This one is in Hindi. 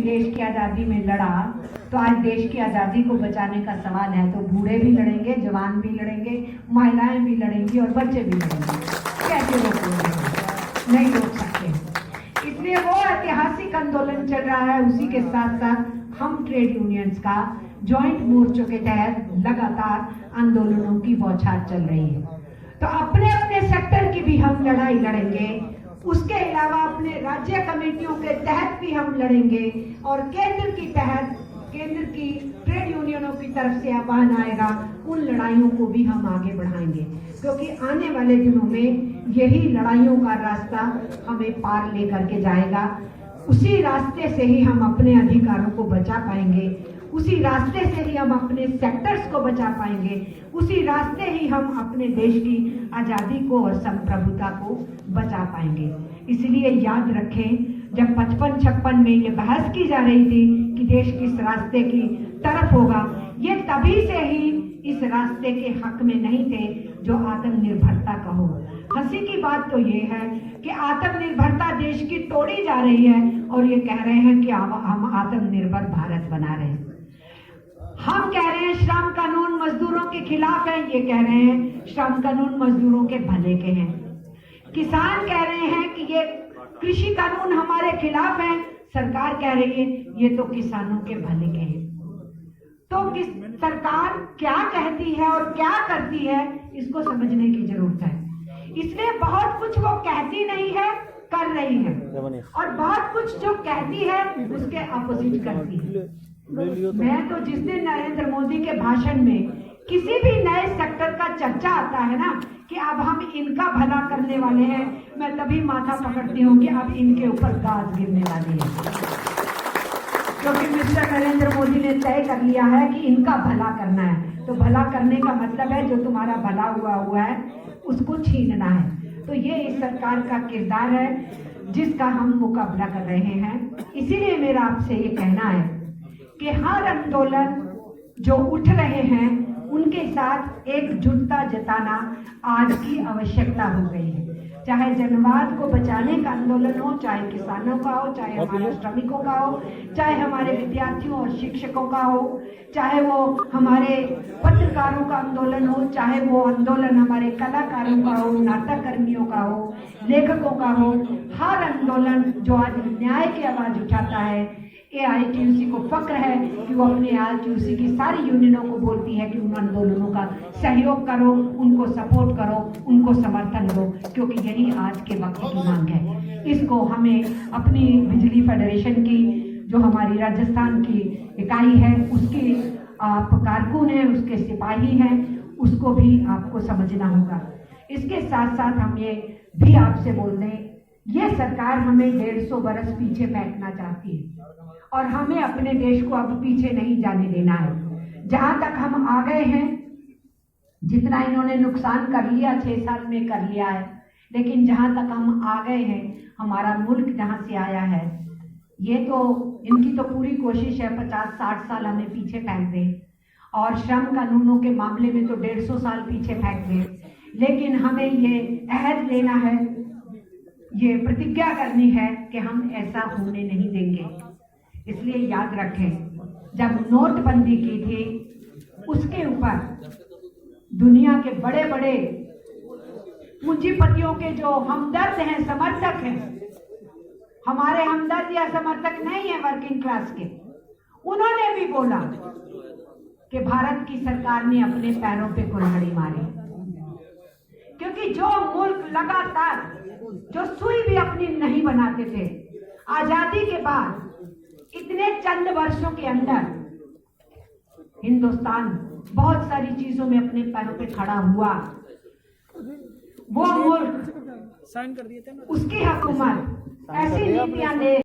देश की आज़ादी में लड़ा, तो आज देश की आज़ादी को बचाने का सवाल है तो बूढ़े भी लड़ेंगे, जवान भी लड़ेंगे, महिलाएं भी लड़ेंगी और बच्चे भी लड़ेंगे। कैसे रोकेंगे? नहीं रोक सकते। इसलिए वो ऐतिहासिक आंदोलन चल रहा है, उसी के साथ साथ हम ट्रेड यूनियंस का जॉइंट मोर्चों के तहत लगातार आंदोलनों की बौछार चल रही है। तो अपने अपने सेक्टर की भी हम लड़ाई लड़ेंगे, उसके अलावा अपने राज्य कमेटियों के तहत भी हम लड़ेंगे और केंद्र की ट्रेड यूनियनों की तरफ से आह्वान आएगा, उन लड़ाइयों को भी हम आगे बढ़ाएंगे, क्योंकि आने वाले दिनों में यही लड़ाइयों का रास्ता हमें पार लेकर के जाएगा। उसी रास्ते से ही हम अपने अधिकारों को बचा पाएंगे, उसी रास्ते से ही हम अपने सेक्टर्स को बचा पाएंगे, उसी रास्ते ही हम अपने देश की आज़ादी को और संप्रभुता को बचा पाएंगे। इसलिए याद रखें, जब 55-56 में ये बहस की जा रही थी कि देश किस रास्ते की तरफ होगा, ये तभी से ही इस रास्ते के हक में नहीं थे जो आत्मनिर्भरता का हो। हंसी की बात तो ये है कि आत्मनिर्भरता देश की तोड़ी जा रही है और ये कह रहे हैं कि हम आत्मनिर्भर भारत बना रहे हैं। हम कह रहे हैं श्रम कानून मजदूरों के खिलाफ है, ये कह रहे हैं श्रम कानून मजदूरों के भले के हैं। किसान कह रहे हैं कि ये कृषि कानून हमारे खिलाफ है, सरकार कह रही है ये तो किसानों के भले के हैं। तो सरकार क्या कहती है और क्या करती है, इसको समझने की जरूरत है। इसलिए बहुत कुछ वो कहती नहीं है, कर रही है, और बहुत कुछ जो कहती है उसके अपोजिट करती है। मैं तो जिस दिन नरेंद्र मोदी के भाषण में किसी भी नए सेक्टर का चर्चा आता है ना कि अब हम इनका भला करने वाले हैं, मैं तभी माथा पकड़ती हूँ कि अब इनके ऊपर गाज गिरने वाली है, क्योंकि मिस्टर नरेंद्र मोदी ने तय कर लिया है कि इनका भला करना है। तो भला करने का मतलब है जो तुम्हारा भला हुआ है उसको छीनना है। तो ये इस सरकार का किरदार है जिसका हम मुकाबला कर रहे हैं। इसीलिए मेरा आपसे ये कहना है कि हर आंदोलन जो उठ रहे हैं उनके साथ एकजुटता जताना आज की आवश्यकता हो गई है। चाहे जनवाद को बचाने का आंदोलन हो, चाहे किसानों का हो, चाहे हमारे श्रमिकों का हो, चाहे हमारे विद्यार्थियों और शिक्षकों का हो, चाहे वो हमारे पत्रकारों का आंदोलन हो, चाहे वो आंदोलन हमारे कलाकारों का हो, नाटक कर्मियों का हो, लेखकों का हो। हर आंदोलन जो आज न्याय की आवाज उठाता है, AITUC को फक्र है कि वो अपने AITUC की सारी यूनियनों को बोलती है कि उन आंदोलनों का सहयोग करो, उनको सपोर्ट करो, उनको समर्थन दो, क्योंकि यही आज के वक्त की मांग है। इसको हमें अपनी बिजली फेडरेशन की जो हमारी राजस्थान की इकाई है उसकी आप कारकुन हैं, उसके सिपाही हैं, उसको भी आपको समझना होगा। इसके साथ साथ हम ये भी आपसे बोल दें, ये सरकार हमें 150 बरस पीछे फेंकना चाहती है और हमें अपने देश को अब पीछे नहीं जाने देना है। जहां तक हम आ गए हैं, जितना इन्होंने नुकसान कर लिया 6 साल में कर लिया है, लेकिन जहां तक हम आ गए हैं, हमारा मुल्क जहां से आया है, ये तो इनकी तो पूरी कोशिश है 50-60 साल हमें पीछे फेंक दें, और श्रम कानूनों के मामले में तो 150 साल पीछे फेंक दें। लेकिन हमें ये अहद लेना है, ये प्रतिज्ञा करनी है कि हम ऐसा होने नहीं देंगे। इसलिए याद रखें, जब नोटबंदी की थी उसके ऊपर दुनिया के बड़े बड़े पूंजीपतियों के जो हमदर्द हैं, समर्थक हैं, हमारे हमदर्द या समर्थक नहीं है वर्किंग क्लास के, उन्होंने भी बोला कि भारत की सरकार ने अपने पैरों पे कुल्हाड़ी मारी, क्योंकि जो मुल्क लगातार जो सुई भी अपनी नहीं बनाते थे, आजादी के बाद इतने चंद वर्षों के अंदर हिंदुस्तान बहुत सारी चीजों में अपने पैरों पे खड़ा हुआ। वो मुल्क, उसकी हुकूमत ऐसी नीतियां ले